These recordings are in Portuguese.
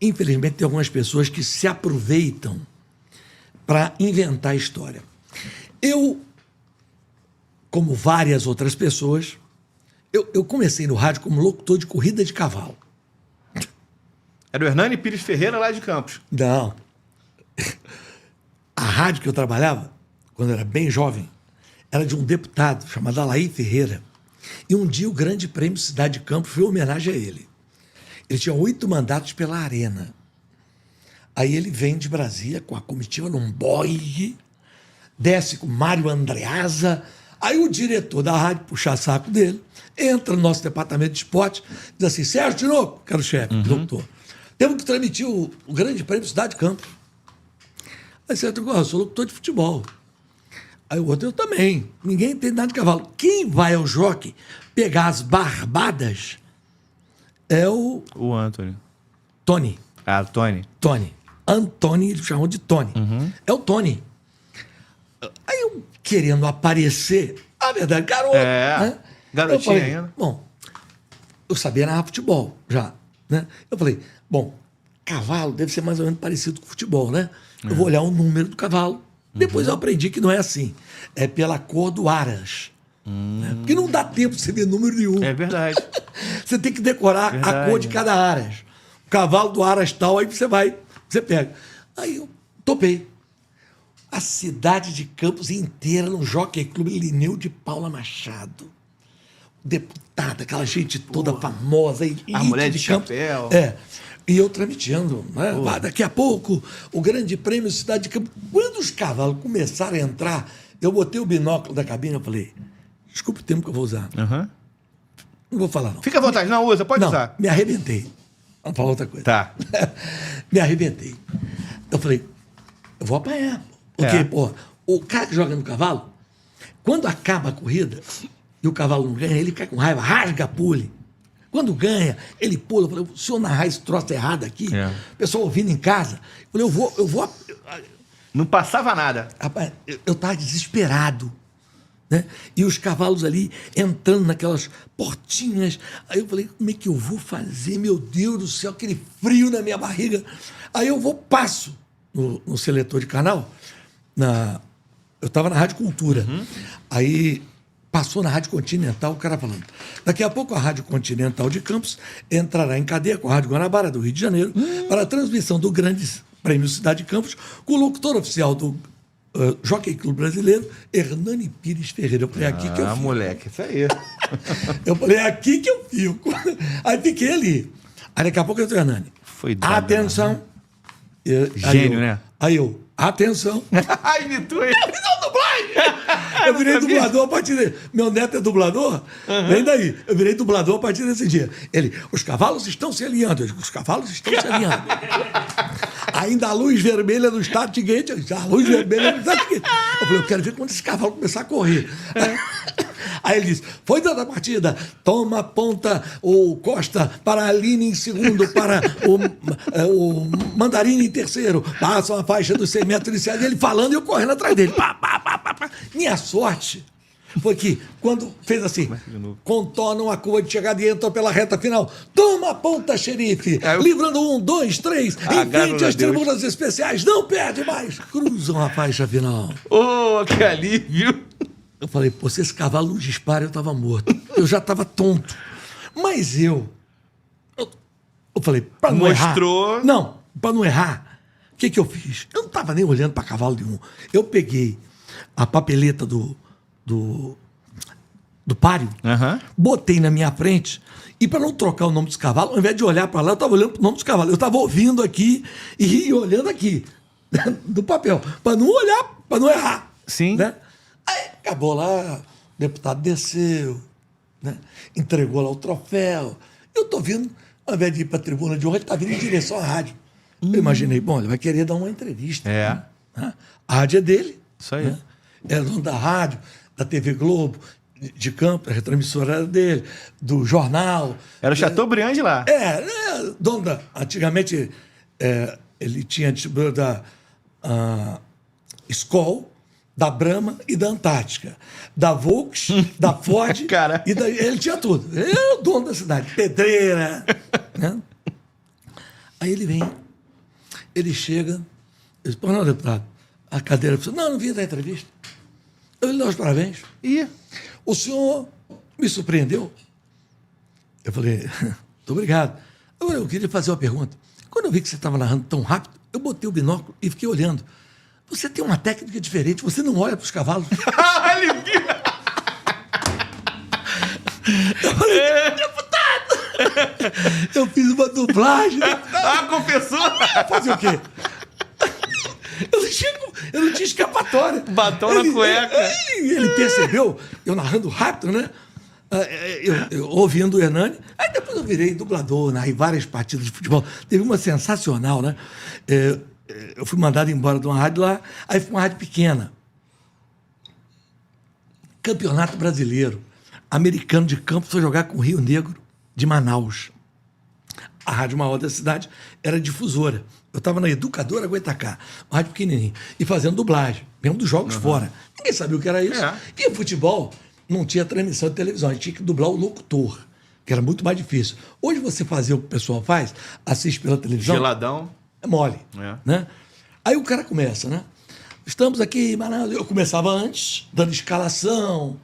infelizmente, tem algumas pessoas que se aproveitam para inventar história. Eu, como várias outras pessoas, eu comecei no rádio como locutor de corrida de cavalo. Era o Hernani Pires Ferreira, lá de Campos. Não. A rádio que eu trabalhava, quando eu era bem jovem, era de um deputado chamado Alaí Ferreira. E um dia o Grande Prêmio Cidade de Campos foi homenagem a ele. Ele tinha 8 mandatos pela Arena. Aí ele vem de Brasília com a comitiva num Boeing, desce com Mário Andreasa. Aí o diretor da rádio puxa saco dele, entra no nosso departamento de esporte, diz assim: Sérgio Tinoco, que era o chefe, doutor, temos que transmitir o Grande Prêmio Cidade de Campos. Aí você entra, eu sou locutor de futebol. Aí o outro, eu também. Ninguém entende nada de cavalo. Quem vai ao jockey pegar as barbadas é o O Antônio. Tony. Ah, Tony. Tony. Antônio, eles chamam de Tony. É o Tony. Aí eu, querendo aparecer, a verdade, garoto. Né? Garotinha Eu falei, ainda. bom, eu sabia narrar futebol já. Né? Eu falei, bom, cavalo deve ser mais ou menos parecido com futebol, né? Eu vou olhar o número do cavalo. Depois eu aprendi que não é assim. É pela cor do aras. Né? Porque não dá tempo de você ver número nenhum. É verdade. Você tem que decorar a cor de cada aras. O cavalo do aras tal, aí você pega. Aí eu topei. A cidade de Campos inteira no Jockey Clube Lineu de Paula Machado. Deputada, aquela gente toda famosa. A mulher de Campos. chapéu. E eu transmitindo, né? Daqui a pouco, o Grande Prêmio Cidade de Campos. Quando os cavalos começaram a entrar, eu botei o binóculo da cabine e falei, desculpe o tempo que eu vou usar. Não vou falar, não. Fica à vontade, não usa, pode Não, usar. me arrebentei. Vamos falar outra coisa. Tá. Me arrebentei. Eu falei, eu vou apanhar. Porque, pô, o cara que joga no cavalo, quando acaba a corrida e o cavalo não ganha, ele fica com raiva, rasga a pule. Quando ganha, ele pula. Eu falei, se o senhor narrar esse troço errado aqui, o pessoal ouvindo em casa, eu falei, eu vou. Não passava nada. Rapaz, eu estava desesperado. Né? E os cavalos ali entrando naquelas portinhas. Aí eu falei, como é que eu vou fazer? Meu Deus do céu, aquele frio na minha barriga. Aí eu passo no seletor de canal. Eu estava na Rádio Cultura. Aí passou na Rádio Continental, o cara falando. Daqui a pouco a Rádio Continental de Campos entrará em cadeia com a Rádio Guanabara do Rio de Janeiro para a transmissão do Grande Prêmio Cidade de Campos com o locutor oficial do Jockey Clube Brasileiro, Hernani Pires Ferreira. Eu falei, aqui que eu fico. Moleque, isso aí. Eu falei, aqui que eu fico. Aí fiquei ali. Aí daqui a pouco eu disse, Hernani, Foi doido, atenção. Gênio, né? Aí eu, atenção. Ai, imitou ele. Eu fiz uma dublagem! Eu virei dublador a partir dele. Meu neto é dublador? Vem daí. Eu virei dublador a partir desse dia. Ele, os cavalos estão se alinhando. Eu digo, os cavalos estão se alinhando. Ainda a luz vermelha no start gate. A luz vermelha no start gate. Eu falei, eu quero ver quando esse cavalo começar a correr. Aí ele disse, foi dada a partida, toma a ponta o Costa para a Aline em segundo, para o Mandarini em terceiro, passam a faixa dos 100 metros iniciais, ele falando e eu correndo atrás dele. Pá, pá, pá, pá, pá. Minha sorte foi que, quando fez assim, contornam a curva de chegada e entram pela reta final, toma a ponta, xerife, livrando 1, 2, 3, em frente às tribunas especiais, não perde mais, cruzam a faixa final. Oh, que alívio! Eu falei, pô, se esse cavalo não dispara, eu estava morto. Eu já estava tonto. Mas eu falei, para não errar... Não, para não errar, o que eu fiz? Eu não estava nem olhando para cavalo nenhum. Eu peguei a papeleta do páreo, botei na minha frente, e para não trocar o nome dos cavalos, ao invés de olhar para lá, eu estava olhando para o nome dos cavalos. Eu estava ouvindo aqui e olhando aqui, do papel, para não olhar, para não errar. Sim. Né? Aí acabou lá, o deputado desceu, né? Entregou lá o troféu. Eu estou vindo, ao invés de ir para a tribuna de honra, ele está vindo em direção à rádio. Eu imaginei, bom, ele vai querer dar uma entrevista. Né? A rádio é dele. Isso aí. Né? É dono da rádio, da TV Globo, de Campos, a retransmissora era dele, do jornal. Era o Chateaubriand de lá. Dono da... Antigamente, ele tinha distribuidor da Skol, da Brahma e da Antártica, da Volks, da Ford, ele tinha tudo. Ele era o dono da cidade, pedreira. Né? Aí ele vem, ele chega, eu disse, pô, não, deputado, a cadeira, não vim dar entrevista. Eu lhe dou os parabéns. E O senhor me surpreendeu. Eu falei, muito obrigado. Eu queria fazer uma pergunta. Quando eu vi que você estava narrando tão rápido, eu botei o binóculo e fiquei olhando. Você tem uma técnica diferente, você não olha para os cavalos. ele viu. Eu falei, deputado! Eu fiz uma dublagem. Confessou. Fazer o quê? Eu não tinha escapatória. Batom na cueca. Ele percebeu, eu narrando rápido, né? Eu ouvindo o Hernani. Aí depois eu virei dublador, narrei várias partidas de futebol. Teve uma sensacional, né? Eu fui mandado embora de uma rádio lá, aí foi uma rádio pequena. Campeonato Brasileiro. Americano de Campos foi jogar com o Rio Negro de Manaus. A rádio maior da cidade era difusora. Eu estava na Educadora Goitacá, uma rádio pequenininha, e fazendo dublagem, mesmo dos jogos fora. Ninguém sabia o que era isso. E o futebol não tinha transmissão de televisão, a gente tinha que dublar o locutor, que era muito mais difícil. Hoje você fazer o que o pessoal faz, assiste pela televisão... Geladão. É mole. Né? Aí o cara começa, né? Estamos aqui, Manaus. Eu começava antes, dando escalação.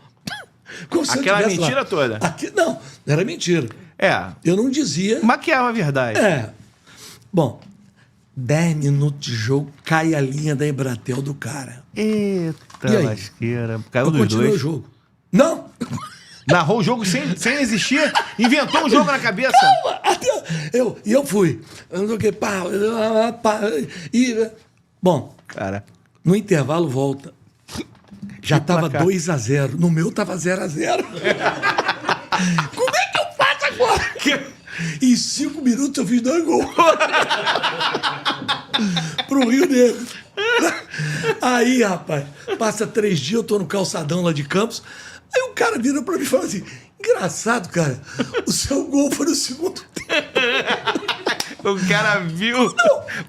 Como se aquela mentira lá. toda. Não era mentira. Eu não dizia... Maquiava a verdade. Bom, 10 minutos de jogo, cai a linha da Embratel do cara. Eita lasqueira. Caiu dos continuei dois. O jogo. Não! Narrou o jogo sem existir? Inventou um jogo na cabeça? Calma! Eu fui. Eu não sei o que, bom, cara, no intervalo volta. Já estava 2-0. No meu estava 0-0. Como é que eu faço agora? Em 5 minutos eu fiz 2 gols. Pro Rio Negro. Aí, rapaz, passa 3 dias, eu tô no calçadão lá de Campos. Aí o cara vira pra mim e fala assim: engraçado, cara, o seu gol foi no segundo tempo. O cara viu.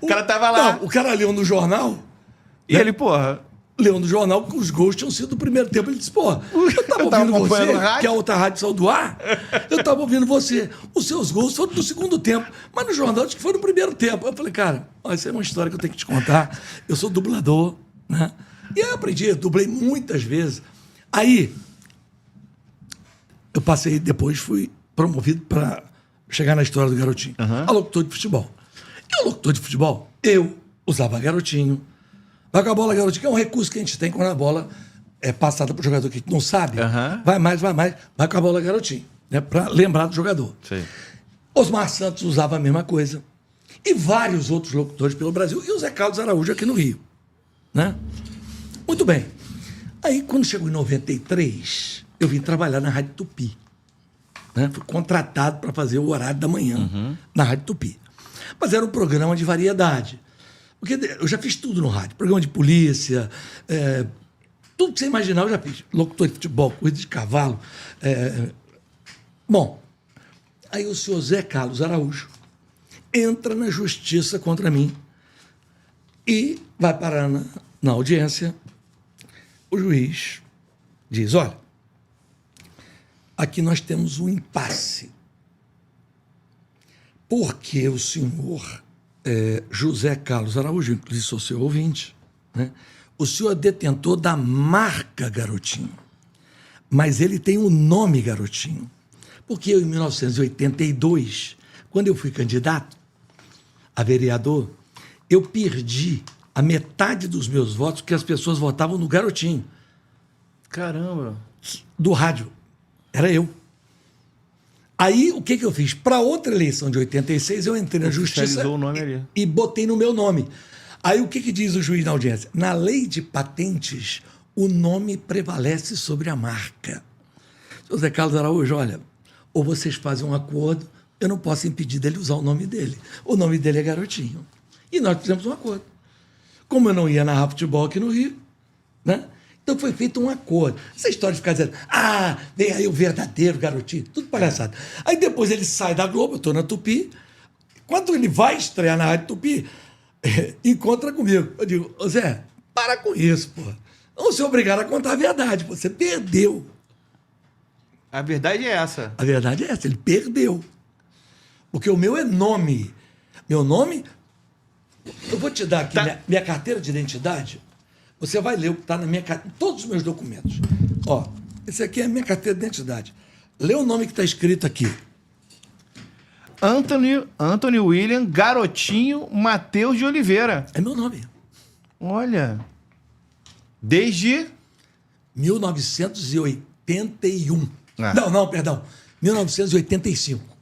O cara tava lá. Não, o cara leu no jornal. E ele, porra. Leu no jornal que os gols tinham sido do primeiro tempo. Ele disse, porra, eu tava ouvindo você, que a outra rádio saiu do ar. Eu tava ouvindo você. Os seus gols foram do segundo tempo. Mas no jornal disse que foi no primeiro tempo. Eu falei, cara, essa é uma história que eu tenho que te contar. Eu sou dublador, né? E aí eu aprendi, dublei muitas vezes. Aí, eu passei, depois fui promovido para chegar na história do Garotinho. A locutor de futebol. E o locutor de futebol, eu usava Garotinho. Vai com a bola, Garotinho, que é um recurso que a gente tem quando a bola é passada para o jogador que não sabe. Vai mais, vai com a bola, Garotinho. Né, para lembrar do jogador. Sim. Osmar Santos usava a mesma coisa. E vários outros locutores pelo Brasil. E o Zé Carlos Araújo aqui no Rio. Né? Muito bem. Aí, quando chegou em 93, eu vim trabalhar na Rádio Tupi. Né? Fui contratado para fazer o horário da manhã na Rádio Tupi. Mas era um programa de variedade. Porque eu já fiz tudo no rádio. Programa de polícia, tudo que você imaginar eu já fiz. Locutor de futebol, corrida de cavalo. Bom, aí o senhor Zé Carlos Araújo entra na justiça contra mim e vai parar na audiência. O juiz diz, olha, aqui nós temos um impasse. Porque o senhor José Carlos Araújo, inclusive sou seu ouvinte, né? O senhor é detentor da marca Garotinho, mas ele tem o nome Garotinho. Porque eu, em 1982, quando eu fui candidato a vereador, eu perdi a metade dos meus votos porque as pessoas votavam no Garotinho. Caramba. Do rádio. Era eu. Aí, o que eu fiz? Para outra eleição de 86, eu entrei na justiça o nome ali. E botei no meu nome. Aí, o que diz o juiz na audiência? Na lei de patentes, o nome prevalece sobre a marca. Seu Zé Carlos Araújo, olha, ou vocês fazem um acordo, eu não posso impedir dele usar o nome dele. O nome dele é Garotinho. E nós fizemos um acordo. Como eu não ia narrar futebol aqui no Rio, né? Então foi feito um acordo. Essa história de ficar dizendo, vem aí o verdadeiro Garotinho, tudo palhaçada. Aí depois ele sai da Globo, eu estou na Tupi. Quando ele vai estrear na Rádio Tupi, encontra comigo. Eu digo, ô Zé, para com isso, pô. Não se obrigar a contar a verdade, você perdeu. A verdade é essa. A verdade é essa, ele perdeu. Porque o meu é nome. Meu nome... Eu vou te dar aqui Tá. minha carteira de identidade. Você vai ler o que está na minha todos os meus documentos. Ó, esse aqui é a minha carteira de identidade. Lê o nome que está escrito aqui. Anthony William Garotinho Mateus de Oliveira. É meu nome. Olha. Desde... 1981. Ah. Não, perdão. 1985.